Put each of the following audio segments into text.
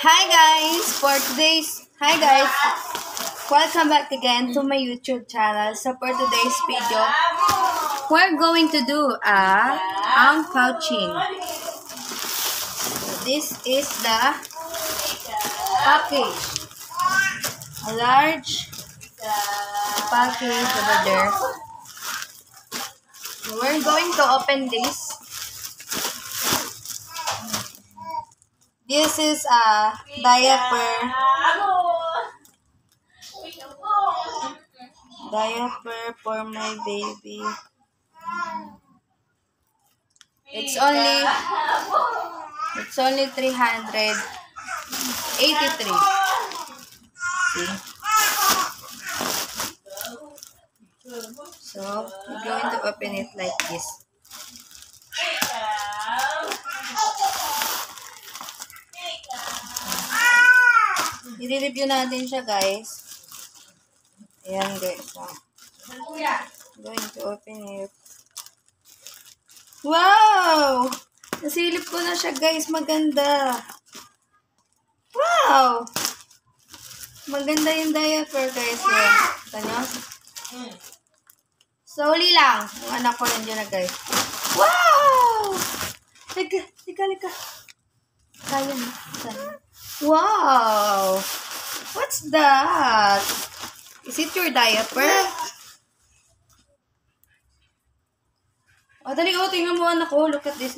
Hi guys, welcome back again to my YouTube channel. So for today's video, we're going to do a unpouching. So this is the package, a large package over there. So we're going to open this. This is a diaper for my baby. It's only 383. See? So we're going to open it like this. I-review natin siya, guys. Ayan, guys. So, going to open it. Wow! Nasilip ko na siya, guys. Maganda. Wow! Maganda yung diaper, guys. Ito nyo? Slowly lang. Yung anak ko nandiyan na, guys. Wow! Lika. Kaya na. Wow! What's that? Is it your diaper? Oh, dali, tingnan mo anak ko. Look at this.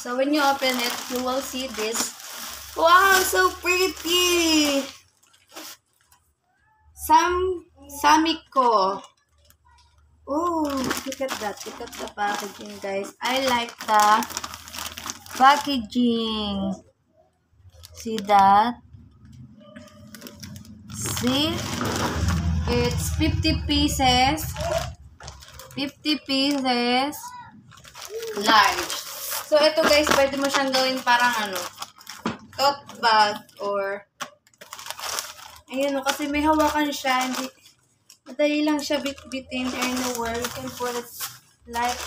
So when you open it, you will see this. Wow, so pretty! Samiko. Oh, look at that. Look at the packaging, guys. I like the packaging. See that? See? It's 50 pieces. 50 pieces. Large. So, ito guys, pwede mo siyang gawin parang tote bag or ayun kasi may hawakan siya. Hindi, madali lang siya bit-bitin anywhere. You can put it like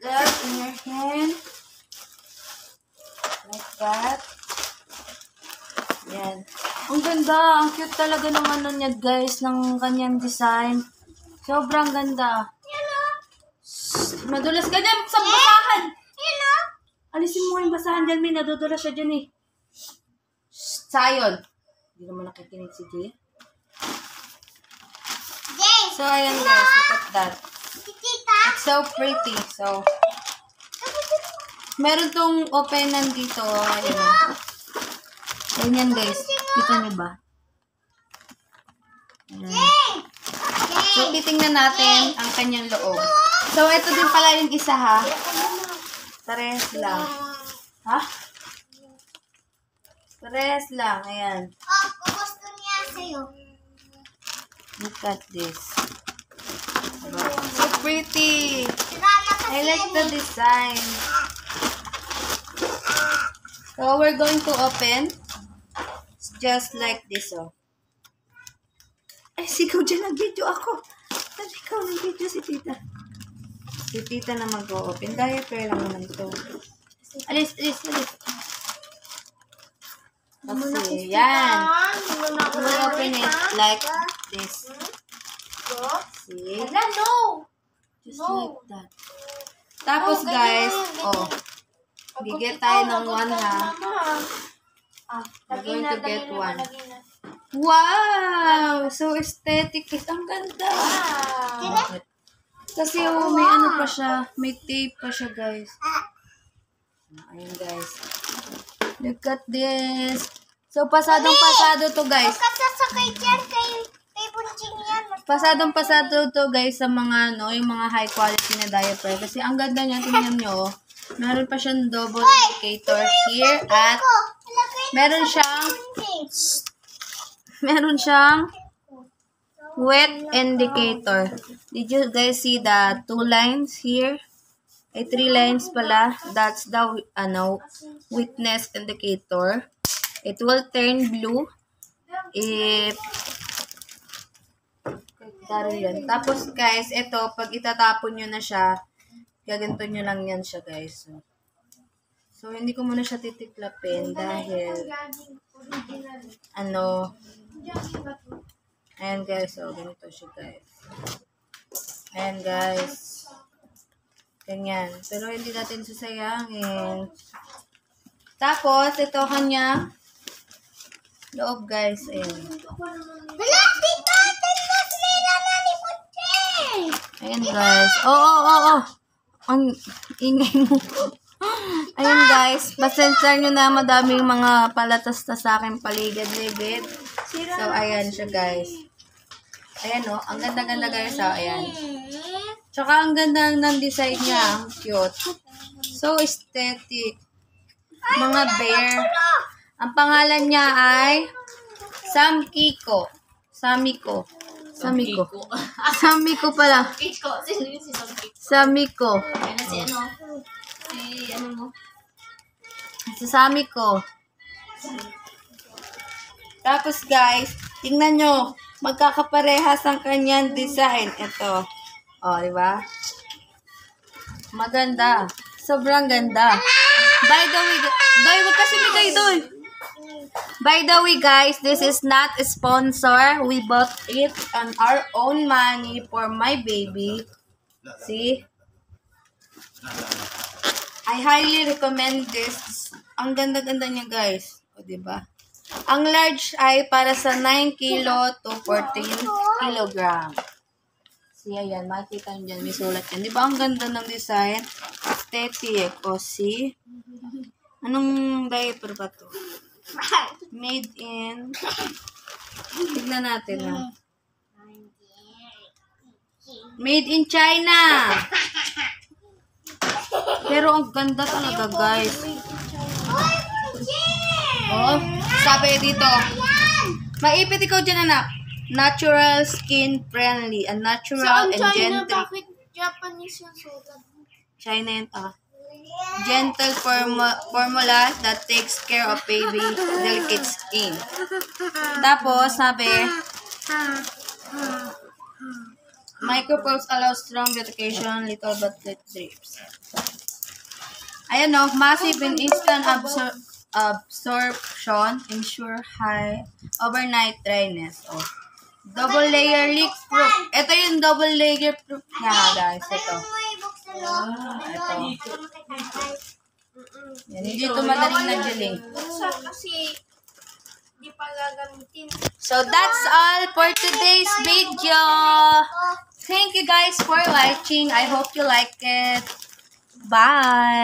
that in your hand. Like that. Yan. Ang ganda. Ang cute talaga ng niya, guys, ng kanyang design. Sobrang ganda. Madulas ka dyan sa basahan. Alisin mo yung basahan dyan, May. Nadudulas siya dyan, eh. Sayon. Hindi naman nakikinig si Jay. So, ayan, guys. Look at that. It's so pretty. So, meron tong openan dito. Ayan, guys. Kita nyo ba? Ayan. So, titingnan natin ang kanyang loob. So, ito din pala yung isa, ha? Pares lang. Ha? Pares lang. Ayan. Gusto niya sa'yo. Look at this. So pretty. I like the design. So, we're going to open. It's just like this, oh. Ay, sigaw dyan. Nag-video ako. Ikaw, nag-video si tita. Si tita na mag-open. Diaper lang naman ito. Alis. Kasi, yan. We'll open it like this. See? No! Just like that. Tapos, guys, bigyan tayo ng 1, ha? We're going to get 1. Wow! So aesthetic. Ang ganda. Kasi may pa siya. May tape pa siya, guys. Ayun, guys. Look at this. So, pasadong-pasado to, guys. Magkasasakay dyan kay Bunching yan. Pasadong-pasado to, guys, sa mga, yung mga high quality na diaper. Kasi ang ganda niya, tingnan nyo. Meron pa siyang double indicator here at meron siyang wet indicator. Did you guys see the 2 lines here? Ay, 3 lines pala. That's the wetness indicator. It will turn blue if tapos guys, ito pag itatapon nyo na siya, Gaganto nyo lang yan siya, guys. So, hindi ko muna siya titiklapin dahil, ayan, guys. So, ganito siya, guys. Ayan, guys. Ganyan. Pero hindi natin sasayangin. Tapos, ito kanya loob, guys. Ayan. Ayan, guys. Oo. Ang ingay mo. Ayan, guys. Pasensya nyo na madaming mga palatas-tas sa akin paligid-ligid. So, ayan siya, guys. Ayan, oh. Ang ganda-ganda, guys. Oh, ayan. Tsaka, ang ganda ng design niya. Ang cute. So, aesthetic. Mga bear. Ang pangalan niya ay Samiko. Samiko pala. Samkiko. Sino yun si Samkiko? Samiko. Ayun na si ano? Si ano mo? Si Samiko. Tapos guys, tingnan nyo. Magkakaparehas ang kanyang design. Ito. O, di ba? Maganda. Sobrang ganda. By the way, Doy, wag kasi bigay, Doy. By the way, guys, this is not a sponsor. We bought it on our own money for my baby. See? I highly recommend this. Ang ganda-ganda niya, guys. O, diba? Ang large ay para sa 9 kilo to 14 kilogram. See, ayan. Makikita nyo dyan. May sulat yan. Diba ang ganda ng design? Aesthetic. O, see? Anong diaper ba to? Made in... Tignan natin, ha? Made in China! Pero ang ganda talaga, guys. Oh, sabi dito. Maipit ikaw dyan, anak. Natural skin friendly. A natural and gentle... Bakit Japanese yung sulat? China yan, gentle formula that takes care of baby delicate skin. Tapos, sabi, micropores allow strong beautification, little but lit drips. Ayan o, massive and instant absorption, ensure high overnight dryness. Oh. Double layer leak proof. Ito yung double layer proof niya, guys. Ito. Ito. Yan, hindi ito madaling nagjaling. Kasi di pa gagamitin. So, that's all for today's video. Thank you guys for watching. I hope you like it. Bye!